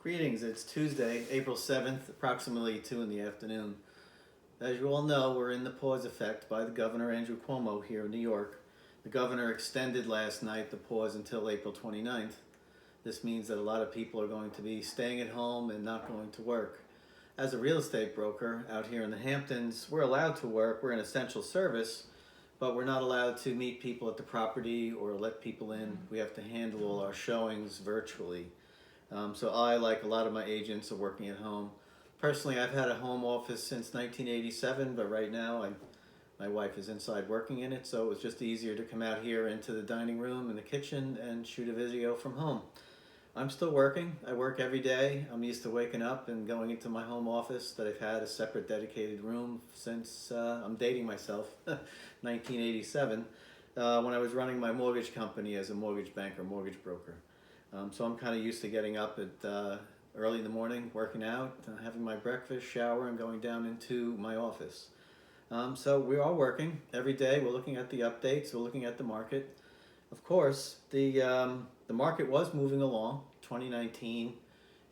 Greetings, it's Tuesday, April 7th, approximately 2 in the afternoon. As you all know, we're in the pause effect by the Governor Andrew Cuomo here in New York. The Governor extended last night the pause until April 29th. This means that a lot of people are going to be staying at home and not going to work. As a real estate broker out here in the Hamptons, we're allowed to work, we're an essential service, but we're not allowed to meet people at the property or let people in. We have to handle all our showings virtually. So I, like a lot of my agents, are working at home. Personally, I've had a home office since 1987, but right now my wife is inside working in it, so it was just easier to come out here into the dining room and the kitchen and shoot a video from home. I'm still working. I work every day. I'm used to waking up and going into my home office that I've had a separate dedicated room since I'm dating myself, 1987, when I was running my mortgage company as a mortgage banker, mortgage broker. So I'm kind of used to getting up at early in the morning, working out, having my breakfast, shower, and going down into my office. So we are working every day. We're looking at the updates. We're looking at the market. Of course, the market was moving along. 2019,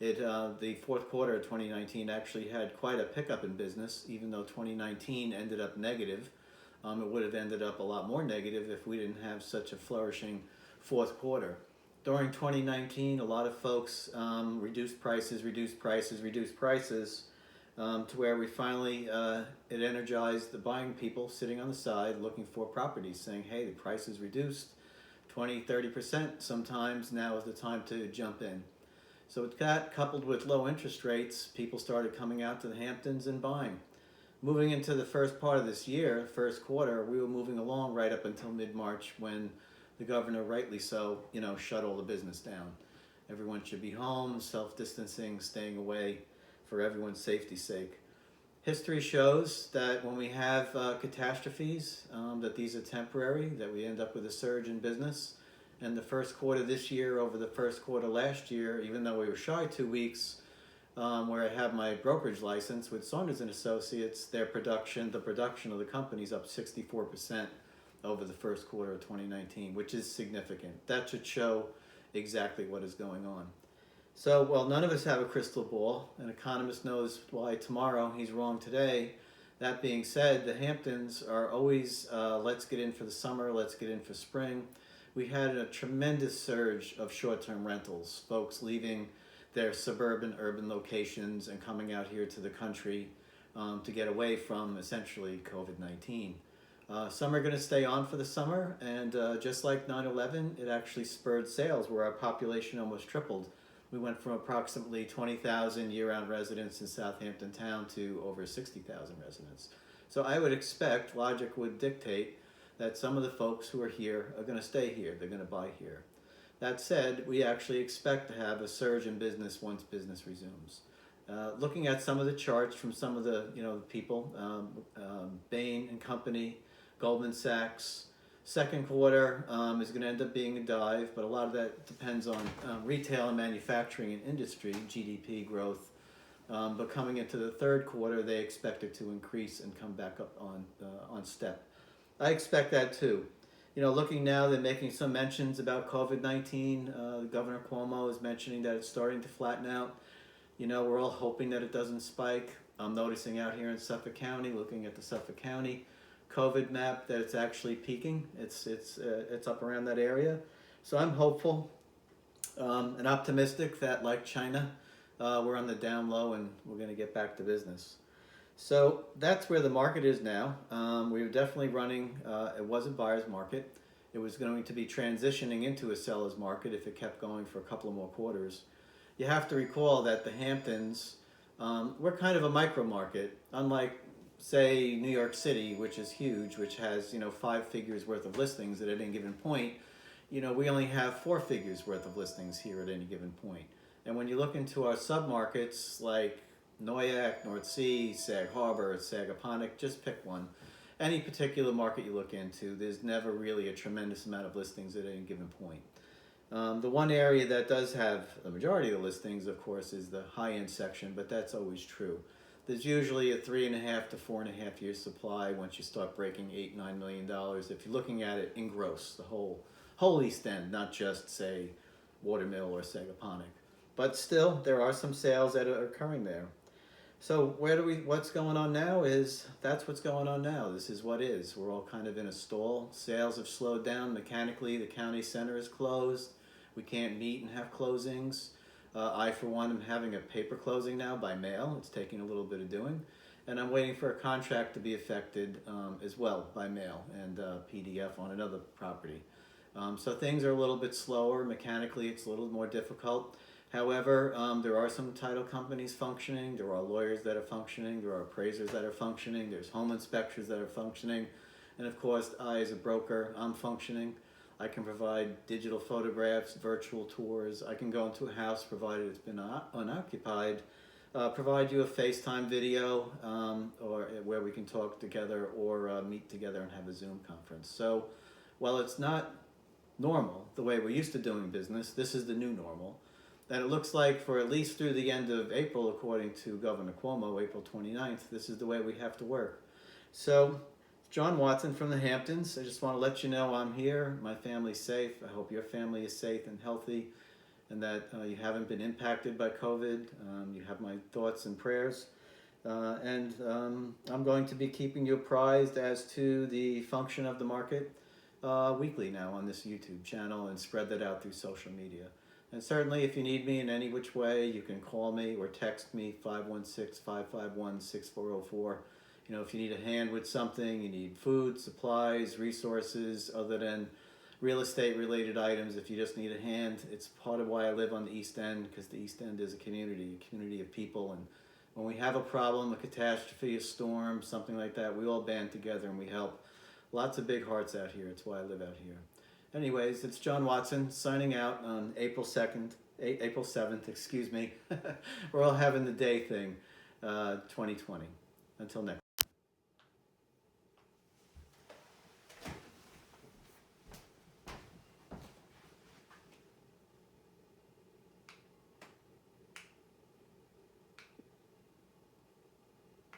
the fourth quarter of 2019 actually had quite a pickup in business, even though 2019 ended up negative. It would have ended up a lot more negative if we didn't have such a flourishing fourth quarter. During 2019, a lot of folks reduced prices, to where we finally, it energized the buying people sitting on the side looking for properties, saying, hey, the price is reduced 20-30% sometimes. Now is the time to jump in. So it got coupled with low interest rates. People started coming out to the Hamptons and buying. Moving into the first part of this year, first quarter, we were moving along right up until mid-March when the governor, rightly so, shut all the business down. Everyone should be home, self-distancing, staying away for everyone's safety's sake. History shows that when we have catastrophes, that these are temporary, that we end up with a surge in business. And the first quarter this year over the first quarter last year, even though we were shy 2 weeks, where I have my brokerage license with Saunders & Associates, the production of the company is up 64% over the first quarter of 2019, which is significant. That should show exactly what is going on. So, well, none of us have a crystal ball. An economist knows why tomorrow, he's wrong today. That being said, the Hamptons are always, let's get in for the summer, let's get in for spring. We had a tremendous surge of short-term rentals, folks leaving their suburban, urban locations and coming out here to the country to get away from, essentially, COVID-19. Some are going to stay on for the summer, and just like 9/11, it actually spurred sales where our population almost tripled. We went from approximately 20,000 year-round residents in Southampton town to over 60,000 residents. So I would expect, logic would dictate, that some of the folks who are here are going to stay here. They're going to buy here. That said, we actually expect to have a surge in business once business resumes. Looking at some of the charts from some of the people, Bain and Company, Goldman Sachs, second quarter is going to end up being a dive, but a lot of that depends on retail and manufacturing and industry, GDP growth. But coming into the third quarter, they expect it to increase and come back up on step. I expect that too. Looking now, they're making some mentions about COVID-19. Governor Cuomo is mentioning that it's starting to flatten out. We're all hoping that it doesn't spike. I'm noticing out here in Suffolk County, looking at the Suffolk County COVID map, that it's actually peaking. It's up around that area. So I'm hopeful and optimistic that, like China, we're on the down low and we're going to get back to business. So that's where the market is now. We were definitely running, it was a buyer's market. It was going to be transitioning into a seller's market if it kept going for a couple of more quarters. You have to recall that the Hamptons, we're kind of a micro market, unlike, say, New York City, which is huge, which has 5 figures worth of listings at any given point. We only have 4 figures worth of listings here at any given point. And when you look into our submarkets like Noyak, North Sea, Sag Harbor, Sagaponack, just pick one. Any particular market you look into, there's never really a tremendous amount of listings at any given point. The one area that does have the majority of the listings, of course, is the high-end section, but that's always true. There's usually a 3.5 to 4.5 year supply once you start breaking $8-9 million. If you're looking at it in gross, the whole East End, not just, say, Watermill or Sagaponack. but still, there are some sales that are occurring there. So what's going on now is that's what's going on now. This is what is. We're all kind of in a stall. Sales have slowed down mechanically. The county center is closed. We can't meet and have closings. I, for one, am having a paper closing now by mail. It's taking a little bit of doing. And I'm waiting for a contract to be effected as well by mail and PDF on another property. So things are a little bit slower. Mechanically, it's a little more difficult. However, there are some title companies functioning. There are lawyers that are functioning. There are appraisers that are functioning. There's home inspectors that are functioning. And of course, I, as a broker, I'm functioning. I can provide digital photographs, virtual tours. I can go into a house, provided it's been unoccupied, provide you a FaceTime video, or where we can talk together or meet together and have a Zoom conference. So while it's not normal, the way we're used to doing business, this is the new normal. And it looks like for at least through the end of April, according to Governor Cuomo, April 29th, this is the way we have to work. So, John Watson from the Hamptons. I just want to let you know I'm here. My family's safe. I hope your family is safe and healthy, and that you haven't been impacted by COVID. You have my thoughts and prayers. And I'm going to be keeping you apprised as to the function of the market weekly now on this YouTube channel, and spread that out through social media. And certainly, if you need me in any which way, you can call me or text me, 516-551-6404. You know, if you need a hand with something, you need food, supplies, resources, other than real estate related items, if you just need a hand, it's part of why I live on the East End, because the East End is a community of people. And when we have a problem, a catastrophe, a storm, something like that, we all band together and we help. Lots of big hearts out here. It's why I live out here. Anyways, it's John Watson signing out on April 7th, excuse me. We're all having the day thing, 2020. Until next time.